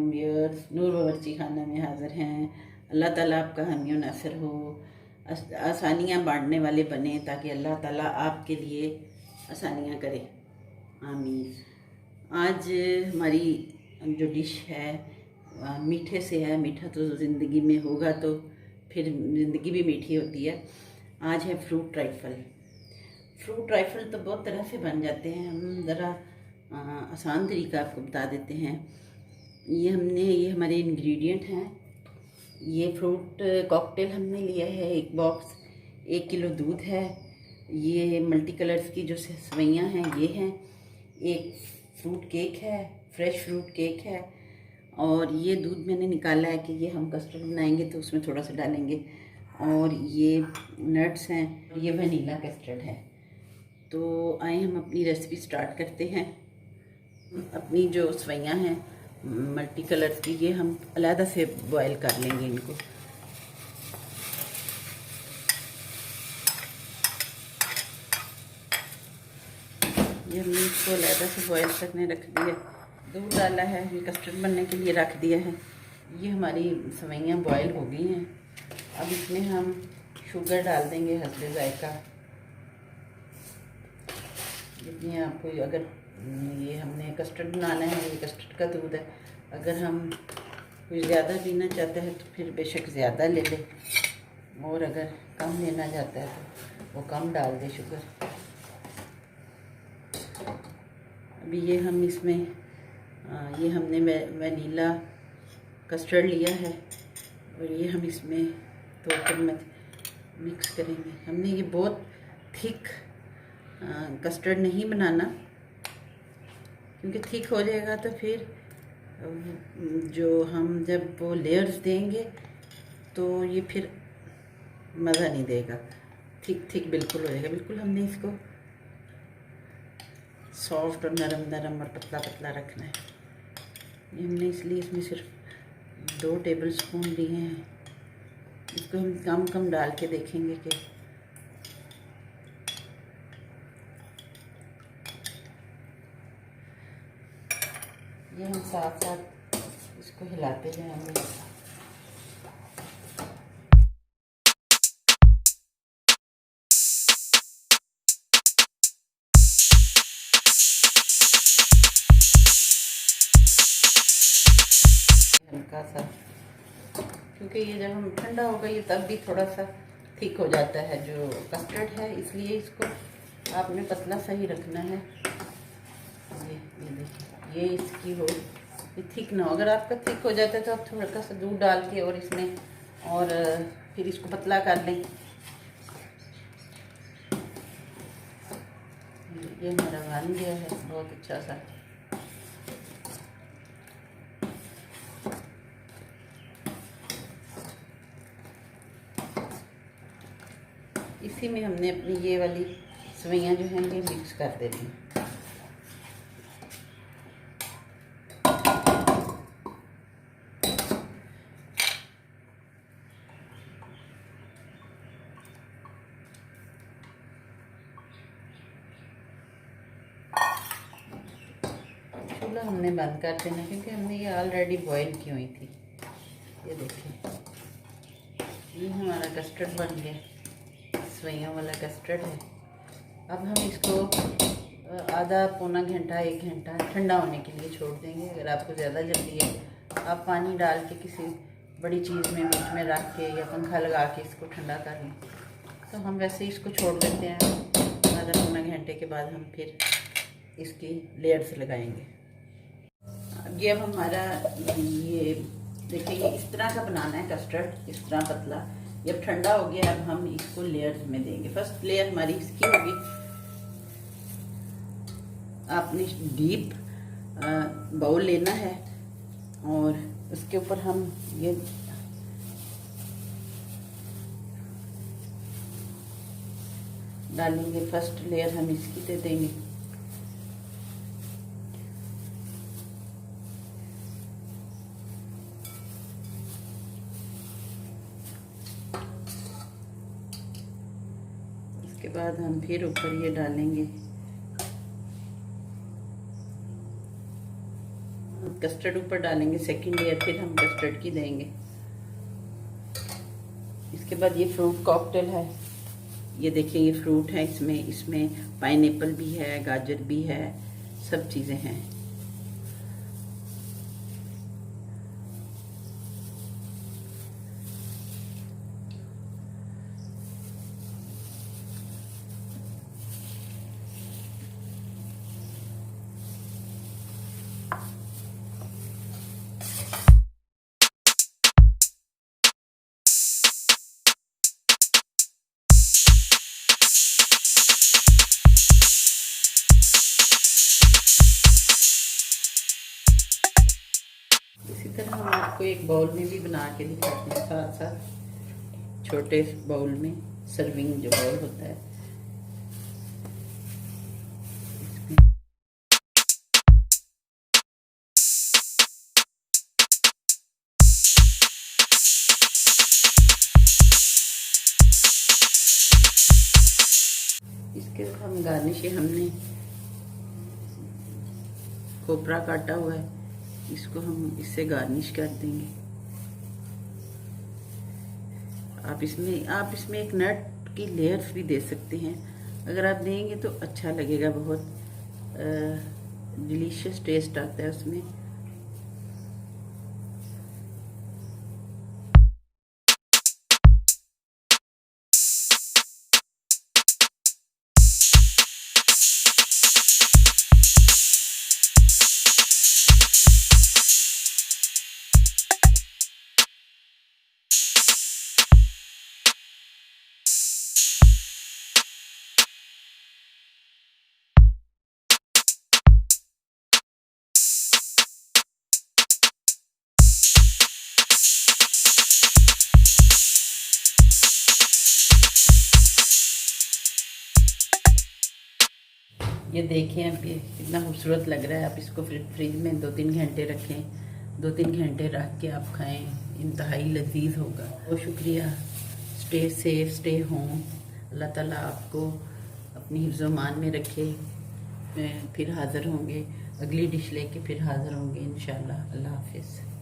Viewers नूर बावर्चीखाना में हाज़िर हैं। अल्लाह ताला आपका हामी नासिर हो, आसानियाँ बांटने वाले बने, ताकि अल्लाह ताला आपके लिए आसानियाँ करे। आमीन। आज हमारी जो डिश है मीठे से है। मीठा तो ज़िंदगी में होगा तो फिर ज़िंदगी भी मीठी होती है। आज है फ्रूट ट्राइफल। फ्रूट ट्राइफल तो बहुत तरह से बन जाते हैं, हम ज़रा आसान तरीका आपको बता देते हैं। ये हमारे इंग्रेडिएंट हैं। ये फ्रूट कॉकटेल हमने लिया है, एक बॉक्स, 1 किलो दूध है। ये मल्टी कलर्स की जो सेवइयाँ हैं ये हैं। एक फ्रूट केक है, फ्रेश फ्रूट केक है। और ये दूध मैंने निकाला है कि ये हम कस्टर्ड बनाएंगे तो उसमें थोड़ा सा डालेंगे। और ये नट्स हैं, ये वनीला कस्टर्ड है। तो आए हम अपनी रेसिपी स्टार्ट करते हैं। अपनी जो सेवइयाँ हैं मल्टी कलर्स की, ये हम अलहदा से बॉयल कर लेंगे इनको। ये हमने इसको अलहदा से बॉयल करने रख दिया। दूध डाला है, ये कस्टर्ड बनने के लिए रख दिया है। ये हमारी सेवइयाँ बॉयल हो गई हैं। अब इसमें हम शुगर डाल देंगे हस्बे जायका। जितनी आपको, अगर ये हमने कस्टर्ड बनाना है, ये कस्टर्ड का दूध है। अगर हम कुछ ज़्यादा पीना चाहते हैं तो फिर बेशक ज़्यादा ले ले, और अगर कम लेना चाहता है तो वो कम डाल दे शुगर। अभी ये हम इसमें ये हमने वनीला कस्टर्ड लिया है और ये हम इसमें 2 चम्मच मिक्स करेंगे। हमने ये बहुत थिक कस्टर्ड नहीं बनाना, क्योंकि थिक हो जाएगा तो फिर जो हम जब वो लेयर्स देंगे तो ये फिर मज़ा नहीं देगा। थिक बिल्कुल हो जाएगा। बिल्कुल हमने इसको सॉफ्ट और नरम नरम और पतला पतला रखना है। ये हमने इसलिए इसमें सिर्फ 2 टेबल स्पून लिए हैं। इसको हम कम कम डाल के देखेंगे कि ये हम साथ साथ इसको हिलाते जाएंगे। हल्का सा, क्योंकि ये जब हम ठंडा होगा ये तब भी थोड़ा सा थिक हो जाता है जो कस्टर्ड है, इसलिए इसको आपने पतला सा ही रखना है। ये देखिए, ये इसकी हो, ये थिक ना हो। अगर आपका थिक हो जाता है तो आप थोड़ा सा दूध डाल के और इसमें और फिर इसको पतला कर लें। ये हमारा बन गया है बहुत अच्छा सा। इसी में हमने अपनी ये वाली सेवइयाँ जो हैं ये मिक्स कर देनी है। चूल्हा हमने बंद कर देना, क्योंकि हमने ये ऑलरेडी बॉईल की हुई थी। ये देखिए, ये हमारा कस्टर्ड बन गया, सेवइयों वाला कस्टर्ड है। अब हम इसको आधा पौना घंटा 1 घंटा ठंडा होने के लिए छोड़ देंगे। अगर आपको ज़्यादा जल्दी है, आप पानी डाल के किसी बड़ी चीज़ में बीच में रख के या पंखा लगा के इसको ठंडा कर लें। तो हम वैसे ही इसको छोड़ देते हैं। आधा पौना घंटे के बाद हम फिर इसकी लेयर्स लगाएंगे। अब हमारा ये देखिए, इस तरह का बनाना है कस्टर्ड, इस तरह पतला। जब ठंडा हो गया अब हम इसको लेयर्स में देंगे। फर्स्ट लेयर हमारी इसकी होगी। आपने डीप बाउल लेना है और उसके ऊपर हम ये डालेंगे। फर्स्ट लेयर हम इसकी दे देंगे। उसके बाद हम फिर ऊपर ये डालेंगे। कस्टर्ड ऊपर डालेंगे, सेकंड लेयर फिर हम कस्टर्ड की देंगे। इसके बाद ये फ्रूट कॉकटेल है। ये देखिए ये फ्रूट है, इसमें पाइनएप्पल भी है, गाजर भी है, सब चीज़ें हैं। इसी तरह हम आपको एक बाउल में भी बना के दिखाते हैं, साथ साथ छोटे बाउल में, सर्विंग जो बाउल होता है। इसके साथ हम गार्निश, हमने खोपरा काटा हुआ है, इसको हम इससे गार्निश कर देंगे। आप इसमें एक नट की लेयर्स भी दे सकते हैं, अगर आप देंगे तो अच्छा लगेगा, बहुत डिलीशियस टेस्ट आता है उसमें। ये देखें अब ये कितना खूबसूरत लग रहा है। आप इसको फ्रिज में 2-3 घंटे रखें, 2-3 घंटे रख के आप खाएं, इंतहाई लजीज होगा। बहुत शुक्रिया। Stay safe, stay home. अल्लाह ताला आपको अपनी हिफ्ज़-ओ-मान में रखे। फिर हाज़िर होंगे, अगली डिश लेके फिर हाज़िर होंगे इंशाल्लाह। अल्लाह हाफिज़।